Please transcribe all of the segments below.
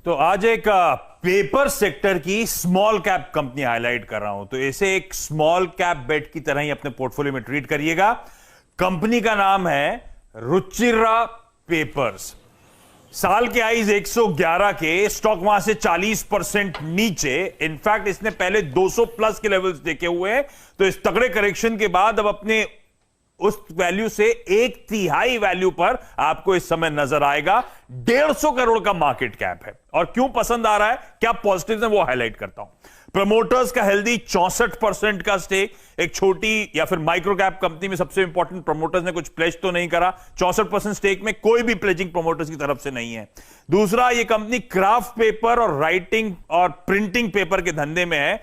तो आज एक पेपर सेक्टर की स्मॉल कैप कंपनी हाईलाइट कर रहा हूं। तो इसे एक स्मॉल कैप बेट की तरह ही अपने पोर्टफोलियो में ट्रीट करिएगा। कंपनी का नाम है रुचिरा पेपर्स। साल के आईज 111 के, स्टॉक वहां से 40% नीचे। इनफैक्ट इसने पहले 200 प्लस के लेवल्स देखे हुए हैं। तो इस तगड़े करेक्शन के बाद अब अपने उस वैल्यू से 1/3 वैल्यू पर आपको इस समय नजर आएगा। 150 करोड़ का मार्केट कैप है। और क्यों पसंद आ रहा है, क्या पॉजिटिव्स है, वो हाईलाइट करता हूं। प्रमोटर्स का हेल्दी 64% का स्टेक। एक छोटी या फिर माइक्रो कैप कंपनी में सबसे इंपॉर्टेंट, प्रमोटर्स ने कुछ प्लेज तो नहीं करा। 64% स्टेक में कोई भी प्लेजिंग प्रमोटर्स की तरफ से नहीं है। दूसरा, यह कंपनी क्राफ्ट पेपर और राइटिंग और प्रिंटिंग पेपर के धंधे में है।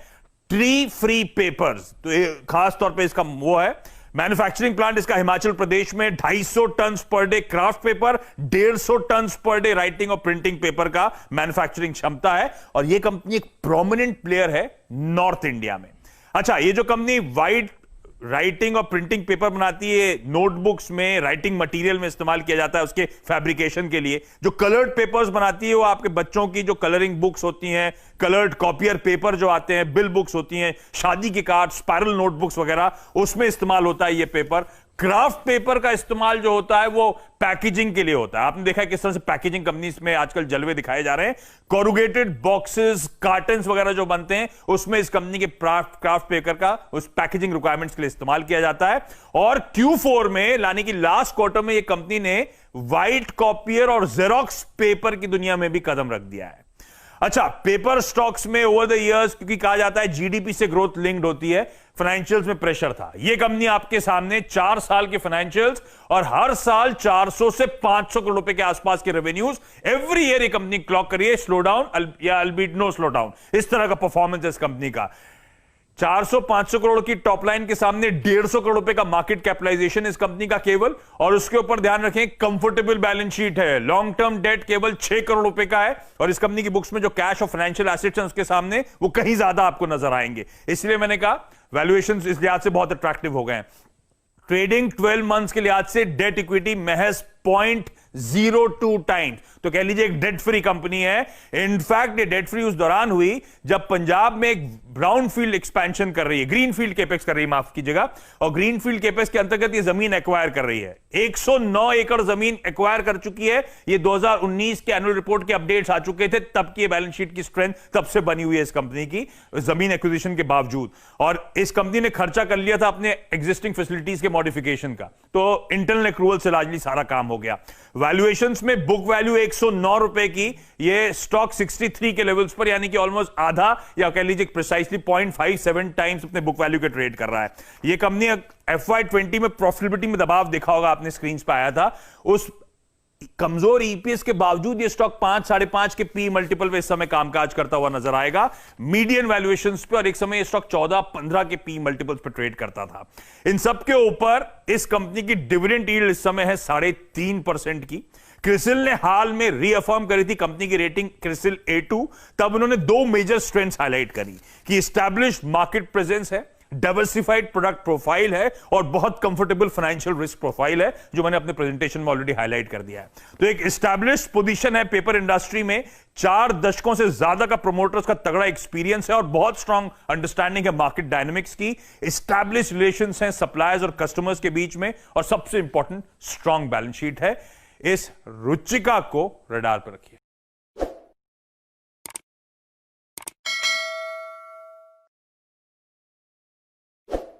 ट्री फ्री पेपर्स, तो खास तौर पर इसका वो है। मैन्युफैक्चरिंग प्लांट इसका हिमाचल प्रदेश में 250 ton per day kraft paper, 150 ton per day writing और प्रिंटिंग पेपर का मैन्युफैक्चरिंग क्षमता है। और यह कंपनी एक प्रोमिनेंट प्लेयर है नॉर्थ इंडिया में। अच्छा, ये जो कंपनी वाइट राइटिंग और प्रिंटिंग पेपर बनाती है, नोटबुक्स में राइटिंग मटेरियल में इस्तेमाल किया जाता है उसके फैब्रिकेशन के लिए। जो कलर्ड पेपर्स बनाती है वो आपके बच्चों की जो कलरिंग बुक्स होती हैं, कलर्ड कॉपियर पेपर जो आते हैं, बिल बुक्स होती हैं, शादी के कार्ड, स्पाइरल नोटबुक्स वगैरह, उसमें इस्तेमाल होता है ये पेपर। क्राफ्ट पेपर का इस्तेमाल जो होता है वो पैकेजिंग के लिए होता है। आपने देखा है किस तरह से पैकेजिंग कंपनीज में आजकल जलवे दिखाए जा रहे हैं। कोरुगेटेड बॉक्सेस, कार्टन्स वगैरह जो बनते हैं, उसमें इस कंपनी के क्राफ्ट पेपर का उस पैकेजिंग रिक्वायरमेंट्स के लिए इस्तेमाल किया जाता है। और Q4 में, यानी कि लास्ट क्वार्टर में, यह कंपनी ने व्हाइट कॉपियर और जेरोक्स पेपर की दुनिया में भी कदम रख दिया है। अच्छा, पेपर स्टॉक्स में ओवर द इयर्स, क्योंकि कहा जाता है जीडीपी से ग्रोथ लिंक्ड होती है, फाइनेंशियल्स में प्रेशर था। यह कंपनी आपके सामने 4 साल के फाइनेंशियल्स और हर साल 400 से 500 करोड़ रुपए के आसपास के रेवेन्यूज एवरी ईयर ये कंपनी क्लॉक करिए। स्लो डाउन या अल्बीट नो स्लो डाउन, इस तरह का परफॉर्मेंस है इस कंपनी का। 400-500 करोड़ की टॉप लाइन के सामने 150 करोड़ रुपए का मार्केट कैपिटलाइजेशन इस कंपनी का केवल। और उसके ऊपर ध्यान रखें, कंफर्टेबल बैलेंस शीट है। लॉन्ग टर्म डेट केवल 6 करोड़ रुपए का है। और इस कंपनी की बुक्स में जो कैश और फाइनेंशियल एसेट्स हैं उसके सामने वो कहीं ज्यादा आपको नजर आएंगे। इसलिए मैंने कहा वैल्यूएशंस इस लिहाज से बहुत अट्रैक्टिव हो गए हैं। ट्रेडिंग 12 मंथ्स के लिहाज से डेट इक्विटी महज 0.02 टाइम्स, तो कह लीजिए एक डेट फ्री कंपनी है। इनफैक्ट ये डेट फ्री उस दौरान हुई जब पंजाब में एक ब्राउन फील्ड एक्सपेंशन कर रही है, ग्रीन फील्ड केपेक्स कर रही है, माफ कीजिएगा। और ग्रीन फील्ड केपेक्स के अंतर्गत ये जमीन एक्वायर कर रही है। 109 एकड़ जमीन एक्वायर कर चुकी है। ये 2019 के एनुअल रिपोर्ट के अपडेट्स आ चुके थे, तब की बैलेंस शीट की स्ट्रेंथ तब से बनी हुई है इस कंपनी की, जमीन एक्विजिशन के बावजूद। और इस कंपनी ने खर्चा कर लिया था अपने एग्जिस्टिंग फैसिलिटीज के मॉडिफिकेशन का, तो इंटरनल एक्रूवल से लार्जली सारा काम हो गया। वैल्यूएशंस में बुक वैल्यू 109 रुपए की, ये स्टॉक 63 के लेवल्स पर, यानी कि ऑलमोस्ट आधा या कह लीजिए प्रिसाइसली 0.57 टाइम्स अपने बुक वैल्यू के ट्रेड कर रहा है। ये कंपनी FY20 में प्रॉफिटेबिलिटी में दबाव देखा होगा आपने, स्क्रीन पे आया था। उस कमजोर ईपीएस के बावजूद ये स्टॉक 5-5.5 के पी मल्टीपल पे इस समय कामकाज करता हुआ नजर आएगा मीडियन वैल्यूएशंस पे। और एक समय ये स्टॉक 14-15 के पी मल्टीपल्स पे ट्रेड करता था। इन सब के ऊपर इस कंपनी की डिविडेंड यील्ड इस समय है 3.5% की। क्रिसिल ने हाल में रीअफर्म करी थी कंपनी की रेटिंग, क्रिसिल A2। तब उन्होंने 2 मेजर स्ट्रेंथ्स हाईलाइट करी कि एस्टैब्लिश्ड मार्केट प्रेजेंस है, डाइवर्सिफाइड प्रोडक्ट प्रोफाइल है और बहुत कंफर्टेबल फाइनेंशियल रिस्क प्रोफाइल है, जो मैंने अपने प्रेजेंटेशन में ऑलरेडी हाईलाइट कर दिया है। तो एक एस्टैब्लिश्ड पोजीशन है पेपर इंडस्ट्री में, 4 दशकों से ज्यादा का प्रमोटर्स का तगड़ा एक्सपीरियंस है और बहुत स्ट्रांग अंडरस्टैंडिंग है मार्केट डायनेमिक्स की। एस्टैब्लिश्ड रिलेशंस हैं सप्लायर्स और कस्टमर्स के बीच में, और सबसे इंपॉर्टेंट स्ट्रांग बैलेंस शीट है। इस रुचिका को रडार पर रखिए।